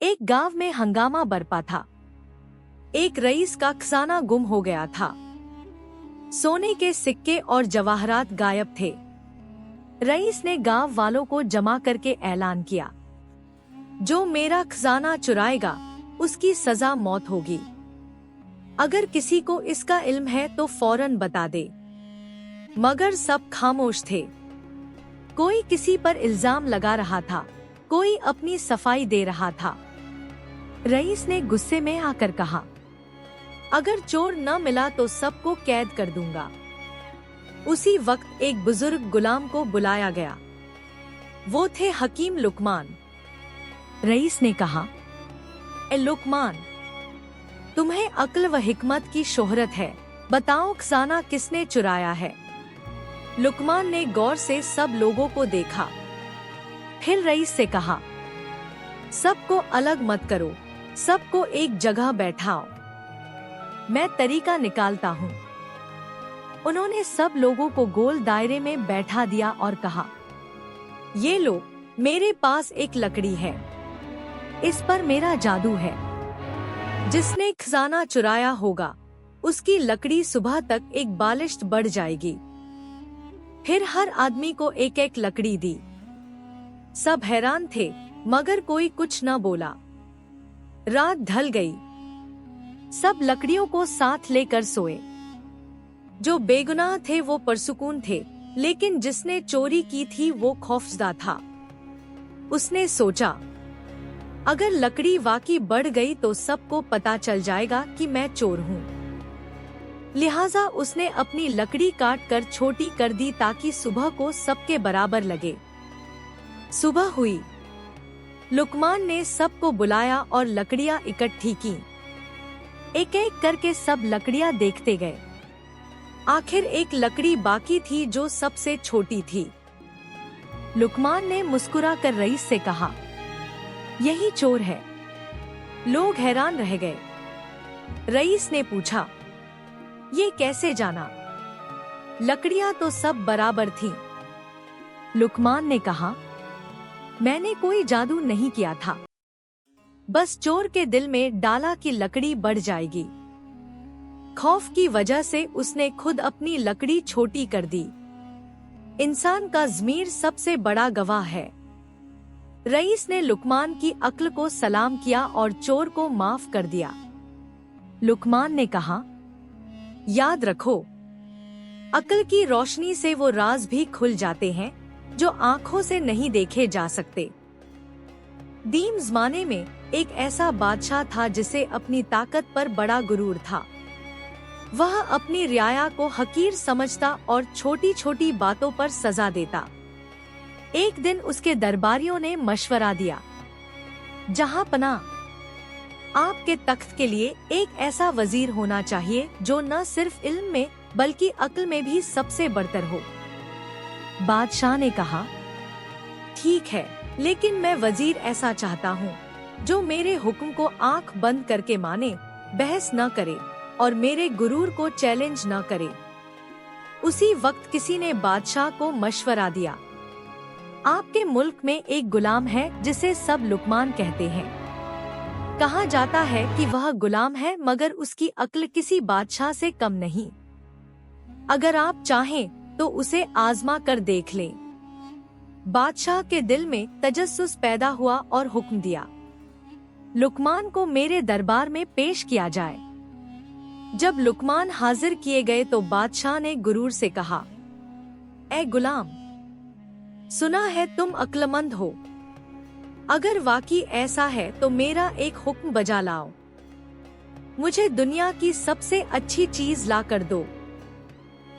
एक गांव में हंगामा बरपा था। एक रईस का खजाना गुम हो गया था। सोने के सिक्के और जवाहरात गायब थे। रईस ने गांव वालों को जमा करके ऐलान किया, जो मेरा खजाना चुराएगा उसकी सजा मौत होगी। अगर किसी को इसका इल्म है तो फौरन बता दे। मगर सब खामोश थे। कोई किसी पर इल्जाम लगा रहा था, कोई अपनी सफाई दे रहा था। रईस ने गुस्से में आकर कहा, अगर चोर न मिला तो सबको कैद कर दूंगा। उसी वक्त एक बुजुर्ग गुलाम को बुलाया गया। वो थे हकीम लुकमान। रईस ने कहा, ए लुकमान, तुम्हें अक्ल व हिकमत की शोहरत है, बताओ खजाना किसने चुराया है। लुकमान ने गौर से सब लोगों को देखा। फिर रईस से कहा, सबको अलग मत करो, सबको एक जगह बैठाओ, मैं तरीका निकालता हूँ। उन्होंने सब लोगों को गोल दायरे में बैठा दिया और कहा, ये लो, मेरे पास एक लकड़ी है, इस पर मेरा जादू है। जिसने खजाना चुराया होगा उसकी लकड़ी सुबह तक एक बालिश्त बढ़ जाएगी। फिर हर आदमी को एक एक लकड़ी दी। सब हैरान थे मगर कोई कुछ न बोला। रात ढल गई। सब लकड़ियों को साथ लेकर सोए। जो बेगुनाह थे वो परसुकून थे, लेकिन जिसने चोरी की थी वो खौफजदा था। उसने सोचा, अगर लकड़ी वाकई बढ़ गई तो सबको पता चल जाएगा कि मैं चोर हूँ। लिहाजा उसने अपनी लकड़ी काट कर छोटी कर दी ताकि सुबह को सबके बराबर लगे। सुबह हुई। लुकमान ने सबको बुलाया और लकड़ियां इकट्ठी की। एक एक करके सब लकड़ियां देखते गए। आखिर एक लकड़ी बाकी थी जो सबसे छोटी थी। लुकमान ने मुस्कुराकर रईस से कहा, यही चोर है। लोग हैरान रह गए। रईस ने पूछा, ये कैसे जाना? लकड़ियां तो सब बराबर थीं। लुकमान ने कहा, मैंने कोई जादू नहीं किया था, बस चोर के दिल में डाला कि लकड़ी बढ़ जाएगी। खौफ की वजह से उसने खुद अपनी लकड़ी छोटी कर दी। इंसान का ज़मीर सबसे बड़ा गवाह है। रईस ने लुकमान की अक्ल को सलाम किया और चोर को माफ कर दिया। लुकमान ने कहा, याद रखो, अक्ल की रोशनी से वो राज भी खुल जाते हैं जो आंखों से नहीं देखे जा सकते। दीम ज़माने में एक ऐसा बादशाह था जिसे अपनी ताकत पर बड़ा गुरूर था। वह अपनी रियाया को हकीर समझता और छोटी छोटी बातों पर सजा देता। एक दिन उसके दरबारियों ने मशवरा दिया, जहां पना, आपके तख्त के लिए एक ऐसा वजीर होना चाहिए जो न सिर्फ इल्म में बल्कि अक्ल में भी सबसे बढ़तर हो। बादशाह ने कहा, ठीक है, लेकिन मैं वजीर ऐसा चाहता हूँ जो मेरे हुक्म को आंख बंद करके माने, बहस न करे और मेरे गुरूर को चैलेंज न करे। उसी वक्त किसी ने बादशाह को मशवरा दिया, आपके मुल्क में एक गुलाम है जिसे सब लुकमान कहते हैं। कहा जाता है कि वह गुलाम है मगर उसकी अक्ल किसी बादशाह से कम नहीं। अगर आप चाहें तो उसे आजमा कर देख लें। बादशाह के दिल में तजस्सुस पैदा हुआ और हुक्म दिया, लुकमान को मेरे दरबार में पेश किया जाए। जब लुकमान हाजिर किए गए तो बादशाह ने गुरूर से कहा, ए गुलाम, सुना है तुम अक्लमंद हो। अगर वाकई ऐसा है तो मेरा एक हुक्म बजा लाओ। मुझे दुनिया की सबसे अच्छी चीज ला कर दो।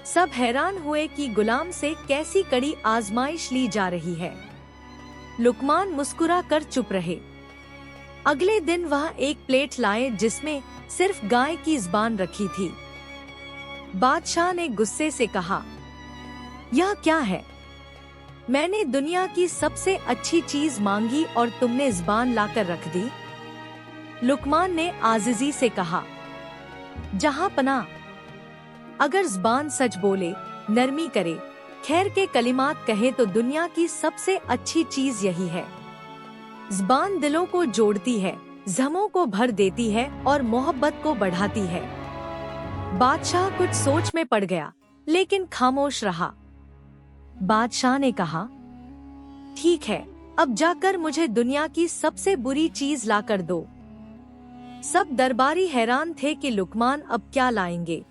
सब हैरान हुए कि गुलाम से कैसी कड़ी आजमाइश ली जा रही है। लुकमान मुस्कुरा कर चुप रहे। अगले दिन वह एक प्लेट लाए जिसमें सिर्फ गाय की ज़बान रखी थी। बादशाह ने गुस्से से कहा, यह क्या है? मैंने दुनिया की सबसे अच्छी चीज मांगी और तुमने ज़बान लाकर रख दी। लुकमान ने आजिज़ी से कहा, जहां पना, अगर ज़बान सच बोले, नरमी करे, खैर के कलिमात कहे तो दुनिया की सबसे अच्छी चीज यही है। ज़बान दिलों को जोड़ती है, ज़ख्मों को भर देती है और मोहब्बत को बढ़ाती है। बादशाह कुछ सोच में पड़ गया, लेकिन खामोश रहा। बादशाह ने कहा, ठीक है, अब जाकर मुझे दुनिया की सबसे बुरी चीज ला कर दो। सब दरबारी हैरान थे कि लुकमान अब क्या लाएंगे।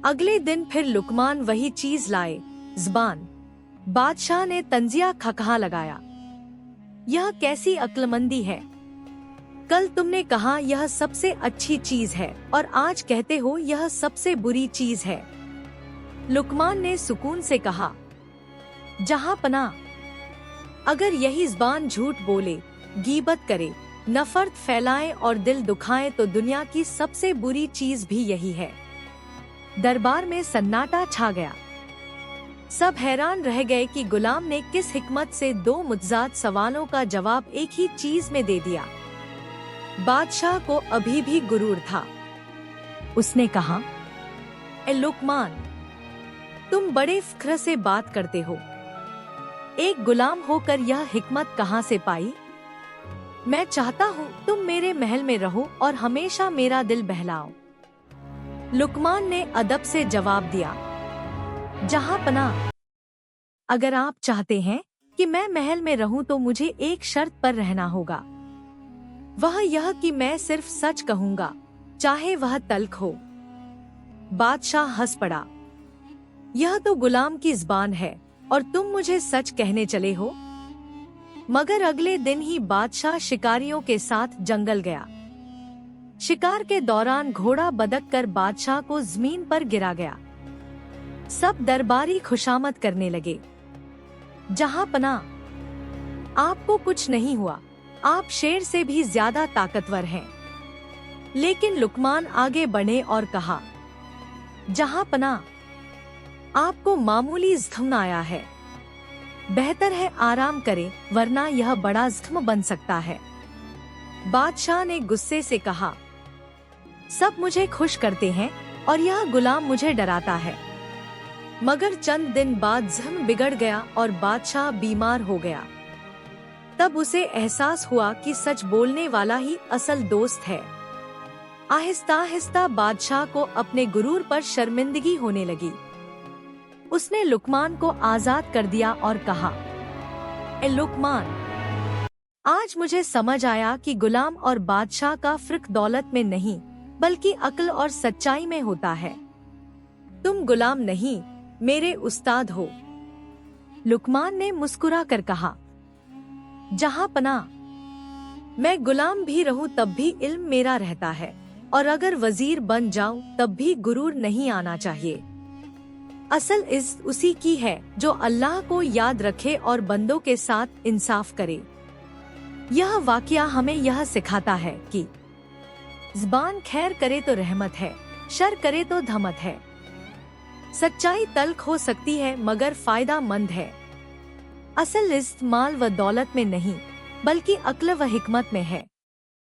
अगले दिन फिर लुकमान वही चीज लाए, ज़बान। बादशाह ने तंजिया खखा लगाया, यह कैसी अक्लमंदी है। कल तुमने कहा यह सबसे अच्छी चीज है और आज कहते हो यह सबसे बुरी चीज है। लुकमान ने सुकून से कहा, जहां पना, अगर यही ज़बान झूठ बोले, गीबत करे, नफरत फैलाए और दिल दुखाए तो दुनिया की सबसे बुरी चीज भी यही है। दरबार में सन्नाटा छा गया। सब हैरान रह गए कि गुलाम ने किस हिकमत से दो मुतजाद सवालों का जवाब एक ही चीज में दे दिया। बादशाह को अभी भी गुरूर था। उसने कहा, ए लुकमान, तुम बड़े फ़ख्र से बात करते हो। एक गुलाम होकर यह हिकमत कहाँ से पाई? मैं चाहता हूँ तुम मेरे महल में रहो और हमेशा मेरा दिल बहलाओ। लुकमान ने अदब से जवाब दिया, जहां पना, अगर आप चाहते हैं कि मैं महल में रहूं तो मुझे एक शर्त पर रहना होगा। वह यह कि मैं सिर्फ सच कहूंगा, चाहे वह तल्ख हो। बादशाह हंस पड़ा, यह तो गुलाम की ज़बान है और तुम मुझे सच कहने चले हो। मगर अगले दिन ही बादशाह शिकारियों के साथ जंगल गया। शिकार के दौरान घोड़ा बदक कर बादशाह को जमीन पर गिरा गया। सब दरबारी खुशामद करने लगे, जहां पना, आपको कुछ नहीं हुआ, आप शेर से भी ज्यादा ताकतवर हैं। लेकिन लुकमान आगे बढ़े और कहा, जहां पना, आपको मामूली ज़ख्म आया है, बेहतर है आराम करें, वरना यह बड़ा ज़ख्म बन सकता है। बादशाह ने गुस्से से कहा, सब मुझे खुश करते हैं और यह गुलाम मुझे डराता है। मगर चंद दिन बाद ज़ख्म बिगड़ गया और बादशाह बीमार हो गया। तब उसे एहसास हुआ कि सच बोलने वाला ही असल दोस्त है। आहिस्ता आहिस्ता बादशाह को अपने गुरूर पर शर्मिंदगी होने लगी। उसने लुकमान को आजाद कर दिया और कहा, ए लुकमान, आज मुझे समझ आया कि गुलाम और बादशाह का फ़र्क दौलत में नहीं बल्कि अक्ल और सच्चाई में होता है। तुम गुलाम नहीं, मेरे उस्ताद हो। लुकमान ने मुस्कुरा कर कहा, जहां पना, मैं गुलाम भी रहूं तब भी इल्म मेरा रहता है और अगर वजीर बन जाऊं तब भी गुरूर नहीं आना चाहिए। असल इज्जत उसी की है जो अल्लाह को याद रखे और बंदों के साथ इंसाफ करे। यह वाकया हमें यह सिखाता है कि ज़बान खैर करे तो रहमत है, शर करे तो धमत है। सच्चाई तल्ख हो सकती है मगर फायदा मंद है। असल इज्जत माल व दौलत में नहीं बल्कि अक्ल व हिकमत में है।